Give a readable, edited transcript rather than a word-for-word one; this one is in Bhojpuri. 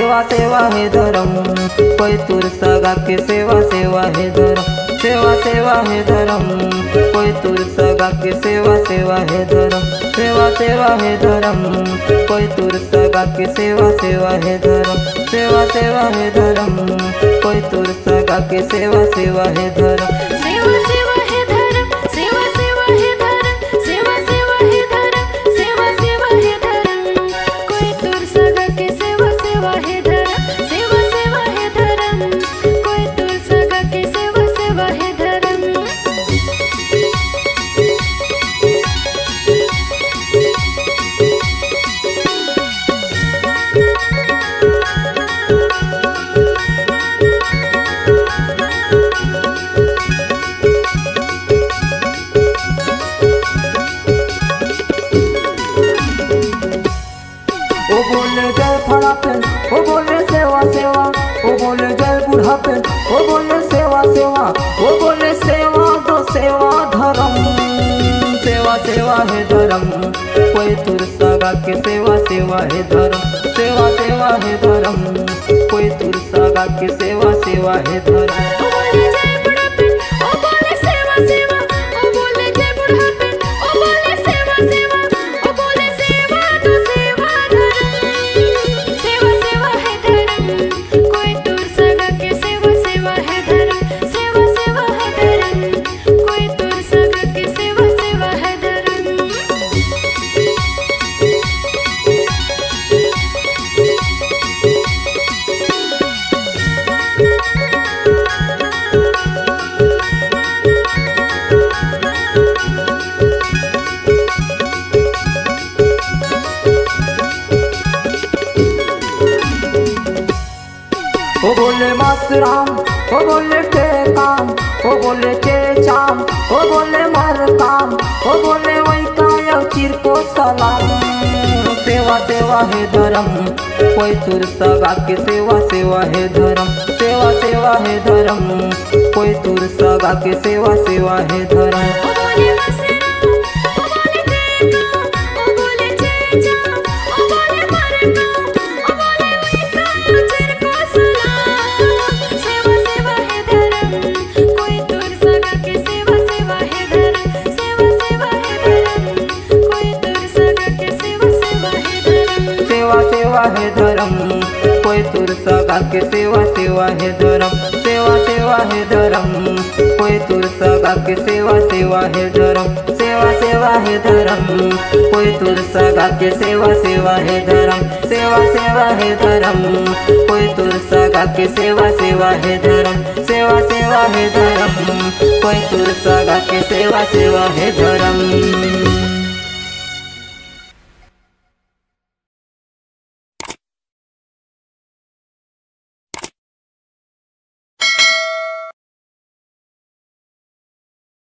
सेवा सेवा है धर्म, कोई तुर सगा के सेवा सेवा है धर्म, सेवा सेवा है धर्म, कोई तुर सगा के सेवा सेवा है धर्म, सेवा सेवा है धर्म, कोई तुर सगा के सेवा सेवा है धर्म, सेवा सेवा है धर्म, कोई तुर सगा के सेवा सेवा है धर्म, सेवा सेवा है धर्म, सेवा सेवा है धर्म, सेवा सेवा है धर्म, सेवा सेवा है धर्म, कोई तुर सगा के सेवा सेवा है धर्म, सेवा सेवा है धर्म, कोई तुर सगा के सेवा सेवा है धर्म। ओ बोले जय फड़ापन, ओ बोले सेवा सेवा, ओ बोले जय बुढ़ापन, ओ बोले सेवा सेवा, ओ बोले सेवा दो सेवा धर्म, सेवा सेवा है धर्म, कोई तुर सगा के सेवा सेवा है धर्म, सेवा सेवा है धर्म, कोई तुर सगा के सेवा सेवा है धर्म। ओ बोले जय बुढ़ापन, ओ बोले सेवा सेवा, ओ बोले जय बुढ़ापन, ओ बोले सेवा सेवा, ओ बोले सेवा तो सेवा धर्म, सेवा सेवा है धर्म, कोई तुर सगा के सेवा सेवा है धर्म, सेवा सेवा है धर्म, कोई तुर सगा के सेवा सेवा है धर्म। ओ बोले मासराम, ओ बोले टेकाम, ओ बोले चेचाम, ओ बोले मरकाम, ओ बोले वैकाय चिरको सलाम, सेवा सेवा है धर्म, कोई तुर सगा के सेवा सेवा है धर्म, सेवा सेवा है धर्म, कोई तुर सगा के सेवा सेवा है धर्म। ओ बोले मसराम, ओ बोले टेकाम, ओ बोले चेचाम, ओ बोले मरकाम, ओ बोले वैकाय चिरको सलाम, सेवा सेवा है धर्म, कोई तुर सगा के सेवा सेवा है धर्म, सेवा सेवा है धर्म, कोई तुर सगा के सेवा सेवा है धर्म। सेवा सेवा है धर्म, कोई तुर सगा के सेवा सेवा है धर्म, सेवा सेवा है धर्म, कोई तुर सगा के सेवा सेवा है धर्म, सेवा सेवा है धर्म, कोई तुर सगा के सेवा सेवा है धर्म, सेवा सेवा है धर्म, कोई तुर सगा के सेवा सेवा है धर्म, सेवा सेवा है धर्म, कोई तुर सगा के सेवा सेवा है धर्म।